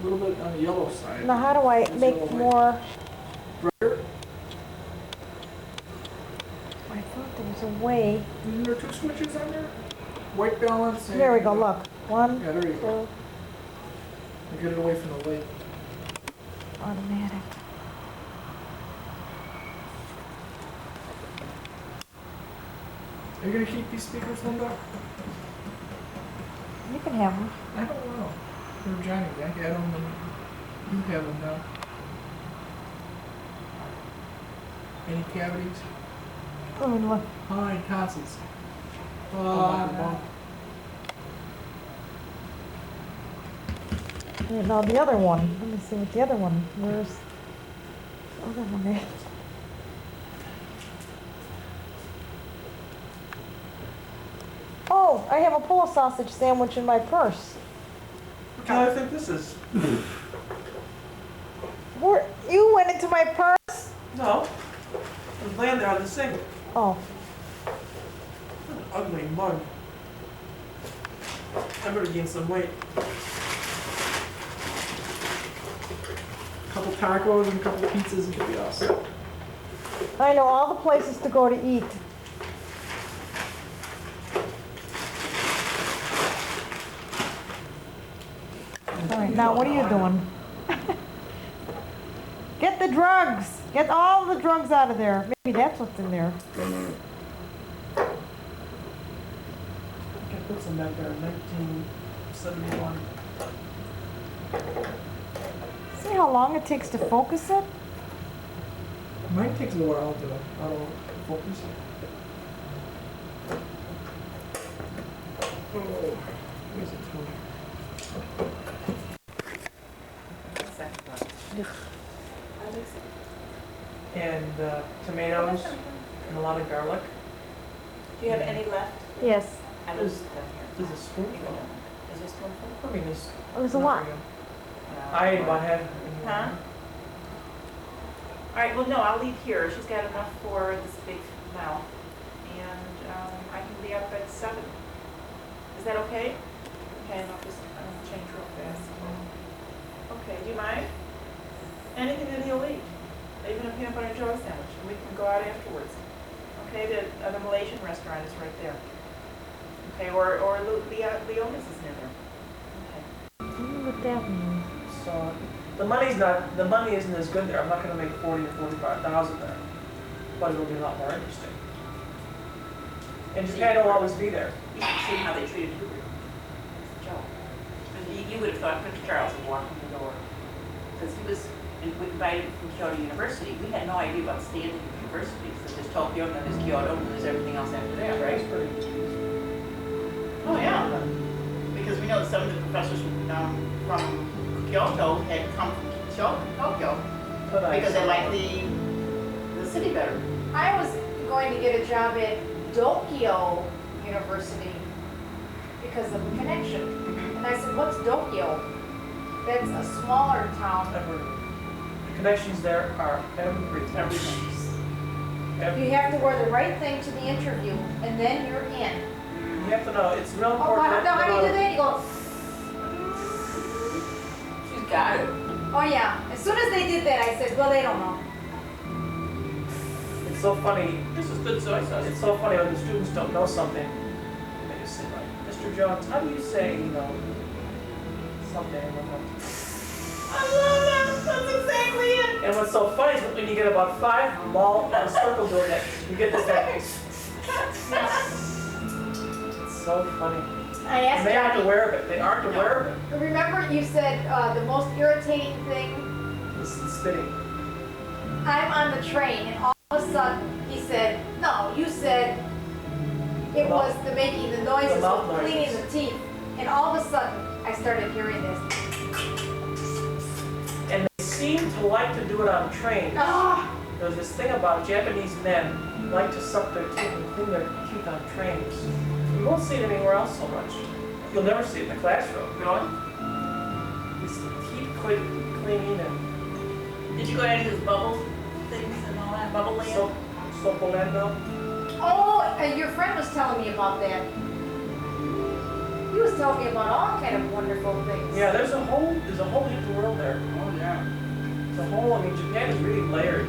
A little bit on the yellow side. Now how do I make more? Brighter? I thought there was a way. Isn't there 2 switches on there? White balance and... There we go, look. 1, Yeah, there you go. 2. Get it away from the light. Automatic. Are you going to keep these speakers, Linda? You can have them. I don't know. They're Johnny. I had them and you have them now. Any cavities? Oh, look. Fine, tonsils. Yeah, now the other one. Let me see what the other one. Where's the other one there? Oh, I have a Polish sausage sandwich in my purse. What kind I think this is? Where you went into my purse? No. It was laying there on the sink. Oh. Ugly mug. I better gain some weight. A couple tacos and a couple of pizzas and it'll be awesome. I know all the places to go to eat. All right, now what are you doing? Get the drugs. Get all the drugs out of there. Maybe that's what's in there. I can put some back there, 1971. See how long it takes to focus it? Mine takes a while to auto focus. Oh, where's it going? And tomatoes and a lot of garlic. Do you have any left? Yes. I There's- was down here. There's a spoonful. Is there a spoonful? I mean, there's. There's a lot. I ate about half. Huh? All right, well, no, I'll leave here. She's got enough for this big mouth. And I can be up at 7. Is that okay? Okay, and I'll just change real fast. Okay, do you mind? Anything that he'll eat. Even a peanut butter and jelly sandwich. And we can go out afterwards. Okay, the Malaysian restaurant is right there. Okay, or Leona's is near there. Okay. I wonder what that means. So the money isn't as good there. I'm not going to make 40 or 45,000 there, but it'll be a lot more interesting. And Japan will always be there. You should see how they treated you. It's a joke. You would have thought Prince Charles would walk in the door. Because he was invited from Kyoto University. We had no idea about standing universities. There's Tokyo, and then there's Kyoto, and there's everything else after that, right? Oh, yeah. Because we know that some of the professors from Kyoto had come from Tokyo because they like the city better. I was going to get a job at Tokyo University because of the connection. And I said, what's Tokyo? That's a smaller town. The connections there are everything. You have to wear the right thing to the interview, and then you're in. You have to know, it's real Oh, important. how do you do that? You go, She's got it. oh yeah. As soon as they did that, I said, well, they don't know. It's so funny. This is good soy sauce. It's so funny when the students don't know something. They just say, like, Mr. Jones, how do you say, something? I love that. That's exactly it. And what's so funny is when you get about 5 of them all in a circle doing that, you get this like, it's so funny. I And asked they aren't Johnny, aware of it. They aren't aware of it. remember you said the most irritating thing? This is spitting. I'm on the train, and all of a sudden he said, no, you said it was the making the noises mouth of cleaning noises. the teeth. And all of a sudden, I started hearing this. And they seem to like to do it on trains. Ah! There's this thing about Japanese men like to suck their teeth and clean their teeth on trains. You won't see it anywhere else so much. You'll never see it in the classroom. Really? These teeth cleaning and Did you go to any of those bubble things and all that? Bubble land? Sopolendo. Oh, your friend was telling me about that. You was telling me about all kind of wonderful things. Yeah, there's a whole different world there. Oh, yeah. The whole, I mean, Japan is really layered,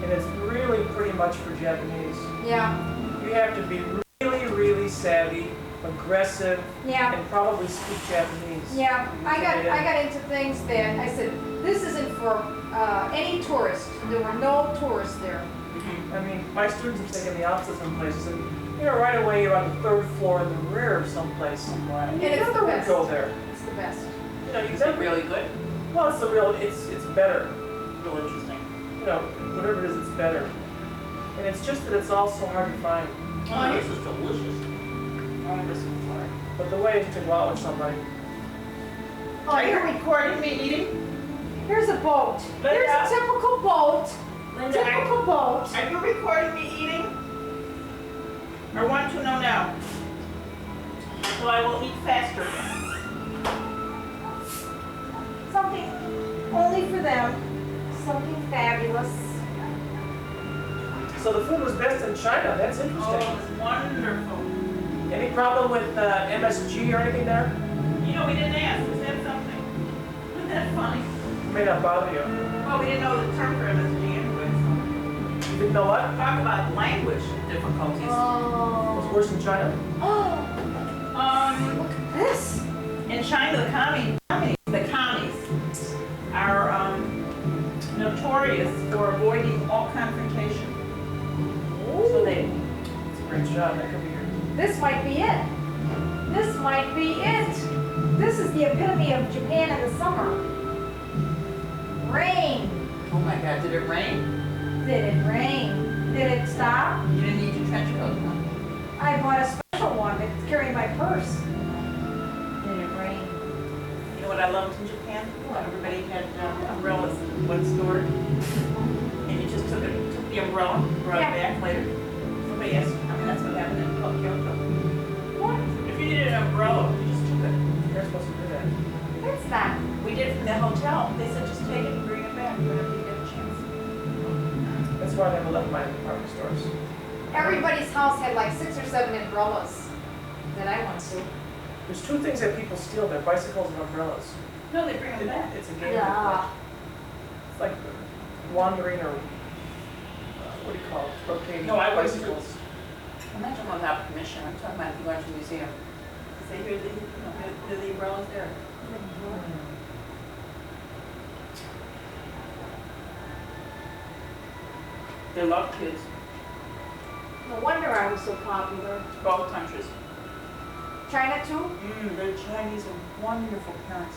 and it's really pretty much for Japanese. Yeah, You have to be really, really savvy, aggressive, yeah, and probably speak Japanese. yeah. I got into things that I said, this isn't for any tourist. There were no tourists there. I mean, my students have taken the opposite some places, and you know, right away you're on the third floor in the rear of some place. And you it's the never would best. go there. It's the best. You know, you Is it never, really good? well, it's the real, it's better. Real interesting. You know, whatever it is, it's better. And it's just that it's all so hard to find. Oh, this is delicious. Oh, this is hard. But the way is to go out with somebody. Oh, Are you here, recording me eating? here's a boat. Here's a typical boat. Linda, Typical boat. are you recording me eating? I want to know now. So I will eat faster. Something only for them. Something fabulous. So the food was best in China. That's Oh, interesting. it's wonderful. Any problem with MSG or anything there? You know, we didn't ask. Is that something? Isn't that funny? May not bother you. Well, we didn't know the term for MSG anyway, so. You didn't know what? Talk about language difficulties. It was Oh. worse in China? Oh, Um, look at this. in China, the commies are notorious for avoiding all confrontation. So they, It's a great job. That could be your... This might be it. This might be it. This is the epitome of Japan in the summer. Rain. oh my God, did it rain? Did it rain? Did it stop? You didn't need your trench coat, huh? I bought a special one to carry in my purse. Did it rain? You know what I loved in Japan? Everybody had umbrellas in one store. And you just took the umbrella, brought it back later. Somebody asked, I mean, that's what happened in Kyoto. What? If you needed an umbrella, you just took it. You're supposed to do that. That's not. We did it from the hotel. They said, just take it and bring it back whenever you get a chance. That's why I never left my department stores. Everybody's house had like 6 or 7 umbrellas that I went to. There's two things that people steal. They're bicycles and umbrellas. No, they bring them back. It's a game. Yeah. It's like wandering or what do you call it? Rotating No, I wouldn't. bicycles. I'm not talking about without permission. I'm talking about if you go to a museum. Because they hear the, hear the umbrellas there. They love kids. No wonder I was so popular. Both countries. China too? The Chinese are wonderful parents.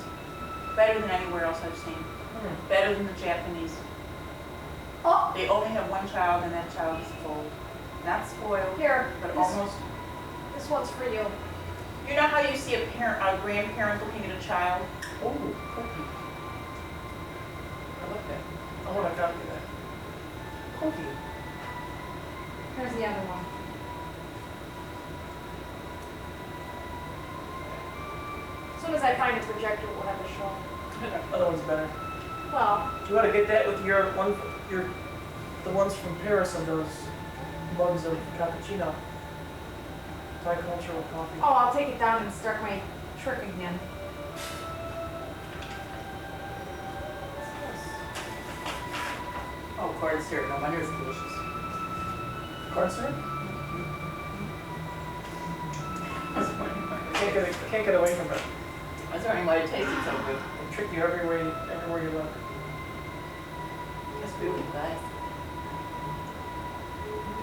Better than anywhere else I've seen. Better than the Japanese. Oh, They only have one child and that child is full. Not spoiled, here. but This, almost. this one's for you. You know how you see a grandparent looking at a child? Oh, cookie. I like that. I want to copy that. Cookie. Here's the other one. As soon as I find a projector, we'll have a show. Other one's better. Well, Do you want to get that with your the ones from Paris and those mugs of cappuccino? Bicultural coffee. oh, I'll take it down and start my trick again. Oh, corn syrup. No wonder it's delicious. Corn syrup? Can't get away from it. I was wondering why it tasted so good. It'll trick you everywhere you look. It's beautiful, guys.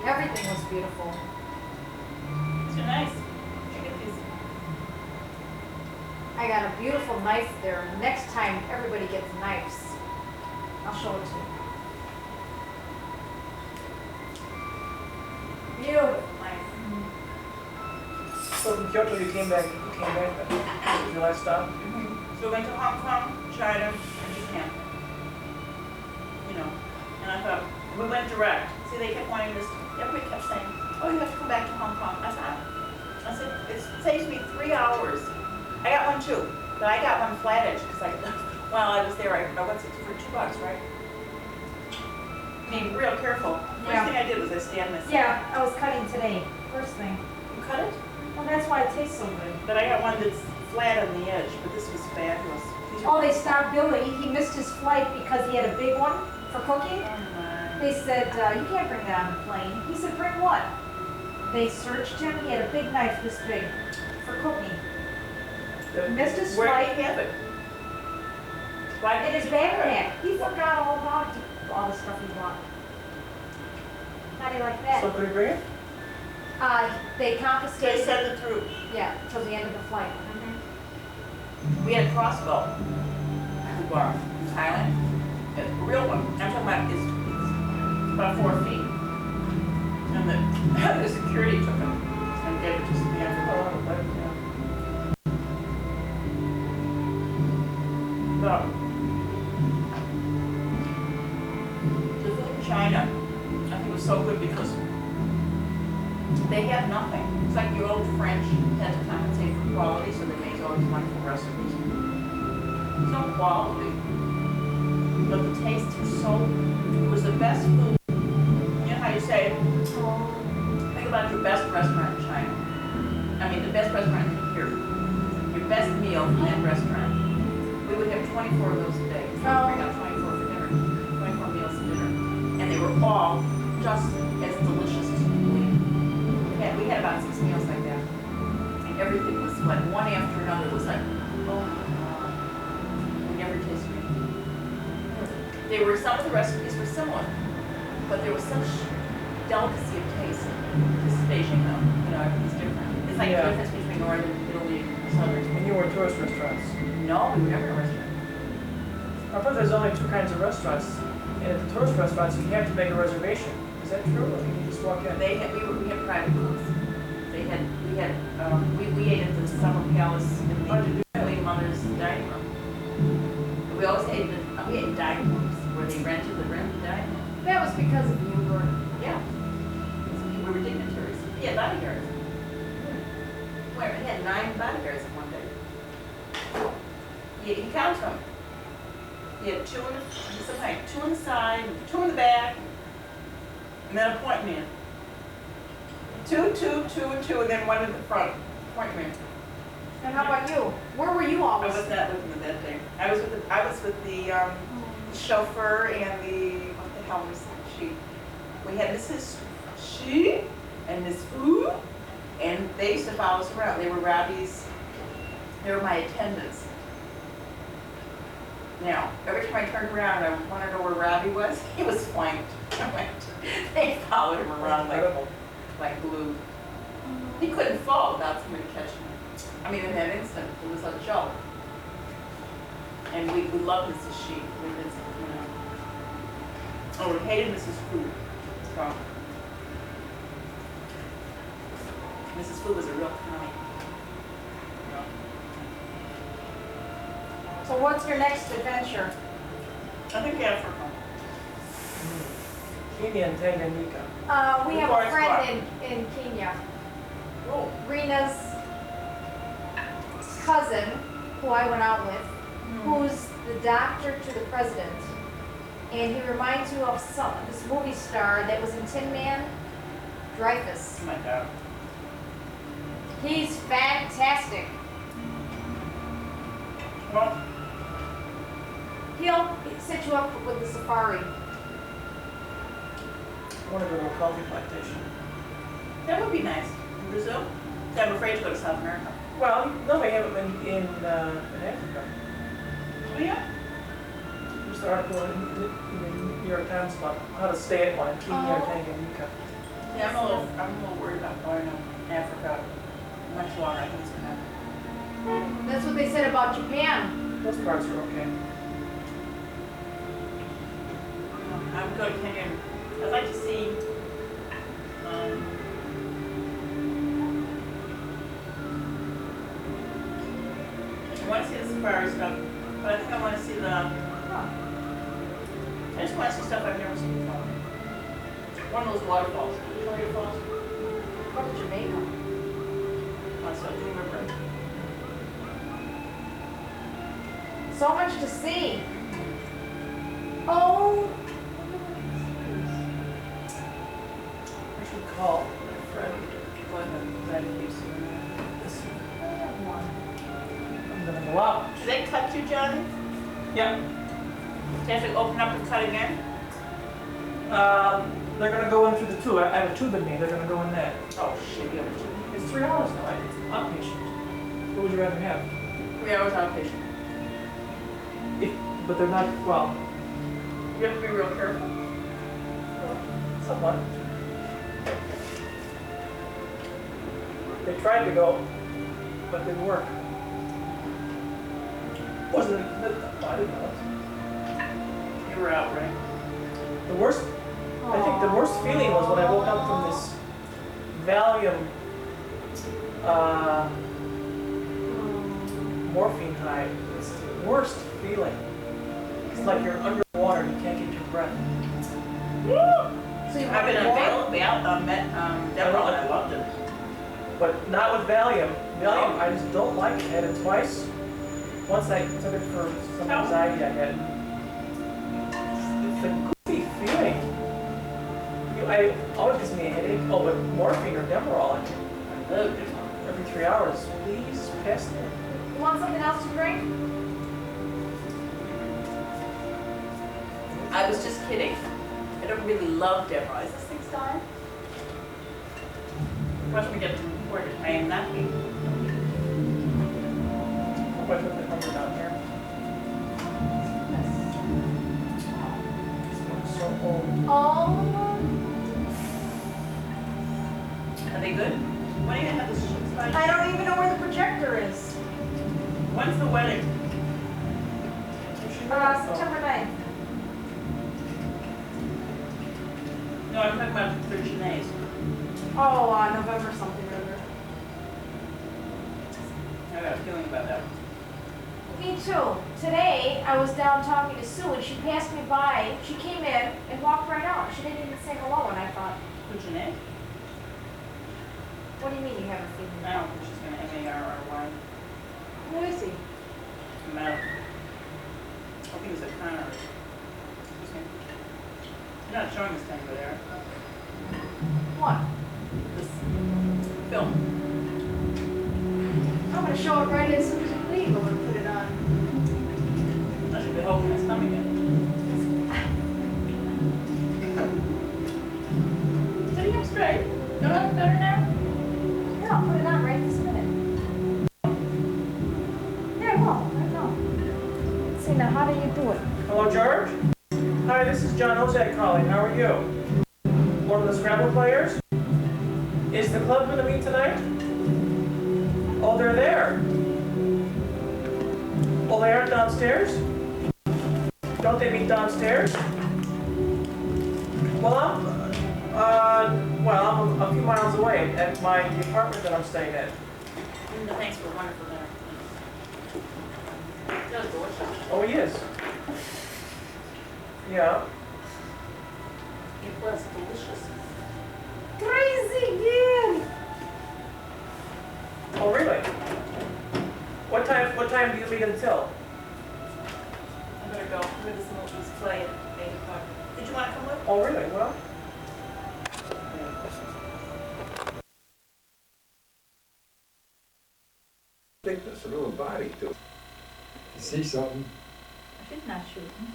Everything was beautiful. Too nice. Did you get these? I got a beautiful knife there. Next time, everybody gets knives. I'll show it to you. Beautiful knife. So from Kyoto you came back then? That was your last stop? So we went to Hong Kong, China, and Japan. You know, and I thought, we went direct. See, they kept wanting this, everybody kept saying, oh, you have to come back to Hong Kong. I said, it saves me 3 hours. I got one too, but I got one flat edge, because while I was there, I what's it for $2, right? I mean, real careful. First Yeah. thing I did was I stabbed myself. Yeah, I was cutting today. First thing. You cut it? Well, that's why it tastes so good. But I got one that's flat on the edge, but this was fabulous. These Oh, are- they stopped building. He missed his flight because he had a big one for cooking. Oh my. They said, you can't bring that on the plane. He said, bring what? They searched him. He had a big knife this big for cooking. Missed his Where flight. did you have it? Why In did his you have it? backpack. He forgot all about all the stuff he bought. How do you like that? So could we bring it? They They confiscated. sent it through. Yeah, till the end of the flight. We had a crossbow. We bought in Thailand. A real one. I'm talking about is about 4 feet. And the security took it and gave it to some Oh, African. but, yeah. But the food in China, I think was so good because they had nothing. It's like your old French had to compensate for quality, so they make all these wonderful recipes. There's no quality, but the taste was so, it was the best food. You know how you say, think about your best restaurant in China. I mean, the best restaurant here. Your best meal from that restaurant. We would have 24 of those a day. We would bring out 24 for dinner, 24 meals for dinner. And they were all just as delicious as you can believe. We had about 6 meals like that. And everything was like one after another. It was like, oh my God. We never tasted it. They were, some of the recipes were similar, but there was such delicacy of taste. This is Beijing though, you know, everything's different. It's like Yeah. the difference between northern Italy and southern. And you were in tourist restaurants. No, we were never in a restaurant. I thought there's only 2 kinds of restaurants. And at the tourist restaurants, you have to make a reservation. Is that true, or can you just walk in? They had, we had private booths. We ate at the Summer Palace in How'd you do the Queen Mother's dining room. And we always ate we ate in dining rooms where they rented the dining room. That was because of you were. Yeah. We were dignitaries. We had bodyguards. Where we had 9 bodyguards in one day. You count them. You had 2 in the, something like 2 on the side, 2 in the back, and then a point man. 2, 2, 2, and 2, and then 1 in the front. Point man. And how about you? Where were you I always? was not with them that day. I was with the chauffeur and the, what the hell was she? We had Mrs. She and Miss Fu, and they used to follow us around. They were Robbie's, they were my attendants. Now, every time I turned around, I wanted to know where Robbie was. He was flanked. They followed him around Incredible. like glue. He couldn't fall without somebody catching him. I mean, in that instant, it was a joke. And we loved Mrs. She. We did, you know. Oh, we hated Mrs. Fu. So, Mrs. Fu was a real comic. You know. So what's your next adventure? I think Africa. Kenya and Tanganyika. We have a friend in Kenya. Oh, Rena's cousin, who I went out with, who's the doctor to the president. And he reminds you of this movie star that was in Tin Man, Dreyfus. oh my God. He's fantastic. Well, He'll set you up with the safari. I want to go to a coffee plantation. that would be nice. In Brazil? I'm afraid to go to South America. Well, no, they have them in Africa. Oh, yeah? There's an article in the New York Times about how to stay at one in Kenya or Tanganyika. Yeah, I'm a little worried about going to Africa much longer. I think it's gonna happen. That's what they said about Japan. Those parts are okay. I would go to Kenya. I'd like to see, I want to see the safari stuff, but I think I want to see I just want to see stuff I've never seen before. One of those waterfalls. Victoria Falls. Go to Jamaica. So I do remember. So much to see. Oh. I should call my friend Go ahead, glad you see I'm gonna go out. Do they cut you, Johnny? Yeah, Do you have to open up and cut again? they're gonna go in through the tube. I have a tube in me, they're gonna go in there. Oh, shit, you have a two. It's 3 hours now, it's outpatient. What would you rather have? 3 hours outpatient. But they're not, well, You have to be real careful. somewhat. They tried to go, but didn't work. Wasn't it? I didn't know. You were out, right? The worst, I think the worst feeling was when I woke up from this Valium, morphine high. It's the worst feeling. It's like you're underwater and you can't get your breath. So you I've been want more? available, I met Deborah and I loved it. But not with Valium. Valium, I just don't like it. I had it twice. Once I took it for some anxiety I had. It's a goofy feeling. I always gives me a headache. Oh, but morphine or Demerol, I love it. Every 3 hours. Please pass me. You want something else to drink? I was just kidding. I don't really love Deborah. Is this thing still on? Watch me get poured it. I am not eating. What put the number down here? It's so old. Oh. Are they good? When are you gonna have this shit started? I don't even know where the projector is. When's the wedding? September 9th. No, I'm talking about for Renee's. Oh, November something or other. I got a feeling about that. Me too. Today, I was down talking to Sue and she passed me by. She came in and walked right out. She didn't even say hello and I thought, For Renee? what do you mean you haven't seen me? I don't think she's gonna M-A-R-R-Y. Who is he? Mel. I think it's a Connor. Excuse me. You're not showing this thing over there. What? This film. I'm gonna show it right as soon as we leave. I'm gonna put it on. I should be hoping it's coming in. Sitting up straight. Don't I look better now? Yeah, I'll put it on right this minute. Yeah, I will. I know. See, now how do you do it? Hello, George? Hi, this is John Ozak calling. How are you? One of the Scrabble players? Is the club gonna meet tonight? Oh, they're there. Oh, they aren't downstairs? Don't they meet downstairs? Well, I'm a few miles away at the apartment that I'm staying at. Thanks for a wonderful dinner. That was delicious. Oh, he is? Yeah. It was delicious. Crazy kid! Oh, really? What time do you leave until? I'm gonna go with this movie's play at 8 o'clock. Did you want to come with? Oh, really? Well, Thickness, a little body to it. You see something? I did not shoot him.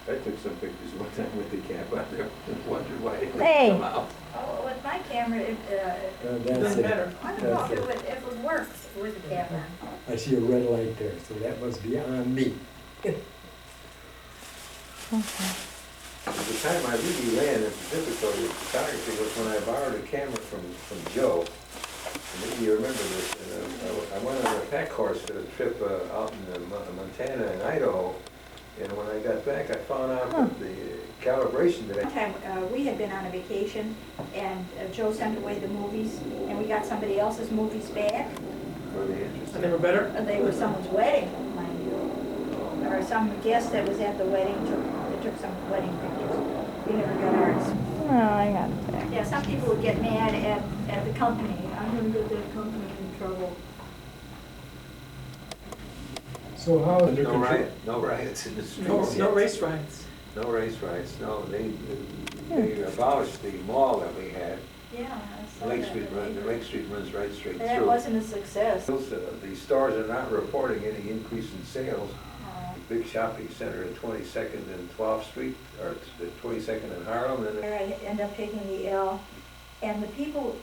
I took some pictures one time with the cap out there and wondered why it Hey. didn't come out. Oh, with my camera, it That's doesn't it. matter. I don't know if it would work with the camera. I see a red light there, so that must be on me. Okay. The time I really ran into difficulty with photography was when I borrowed a camera from Joe. And maybe you remember this. I went on a pack horse for a trip out in Montana and Idaho. And when I got back, I found out that the calibration that One time, we had been on a vacation, and Joe sent away the movies, and we got somebody else's movies back. were the interesting. And they were better? They were someone's wedding, mind you. Or some guest that was at the wedding took some wedding pictures. We never got ours. Oh, I got it back. Yeah, some people would get mad at the company. I'm gonna get that company in trouble. So how under No control? no riots in the streets No, yet. no race riots. No race riots, no. They abolished the mall that we had. Yeah. I saw Lake that. Street runs right straight through. That wasn't a success. The stores are not reporting any increase in sales. Uh, Big shopping center at 22nd and 12th Street, or at 22nd and Harlem, and There I end up taking the L, and the people,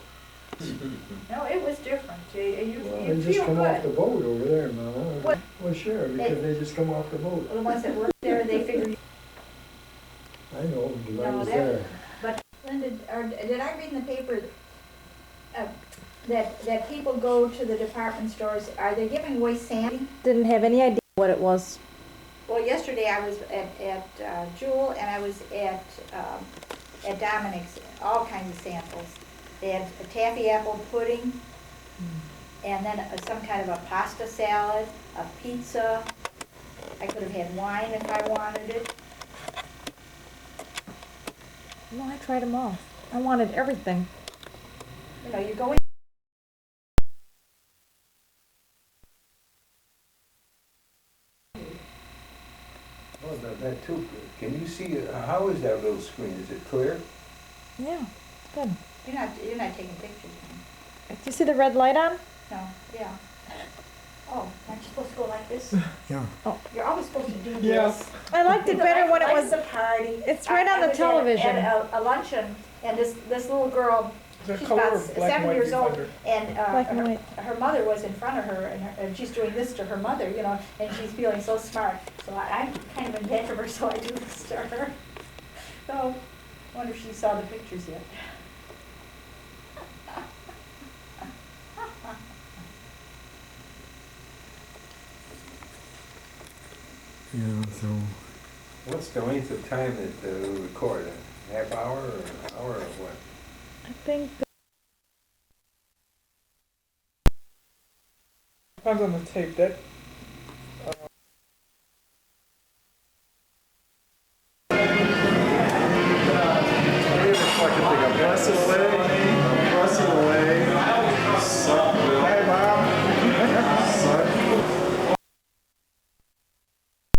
no, it was different. Well, You they just feel come off the good. boat over there, Mama. What? Well, sure, because they just come off the boat. The ones that work there, they figured, I know, because I No, was that- there. but Linda, or did I read in the paper that people go to the department stores, are they giving away sand? Didn't have any idea what it was. Well, yesterday I was at Jewel and I was at Dominic's, all kinds of samples. They had a taffy apple pudding, and then some kind of a pasta salad, a pizza. I could have had wine if I wanted it. No, I tried them all. I wanted everything. You know, you go in. oh, that too. Can you see, how is that little screen? Is it clear? Yeah, good. You're not taking pictures, Do you see the red light on? no, yeah. Oh, aren't you supposed to go like this? Yeah. You're always supposed to do Yeah. this. I liked it better when it Like was, the party. it's right on I the was television. At a luncheon, and this little girl, The she's color about of black and 7 white years old, viewfinder. and Black and white. her mother was in front of her, and she's doing this to her mother, you know, and she's feeling so smart. So I'm kind of in debt of her, so I do this to her. So, I wonder if she saw the pictures yet. Yeah, so. What's the length of time that we record? A half hour or an hour or what? I think Depends on the tape. That Hey, reflective thing, I'm passing away.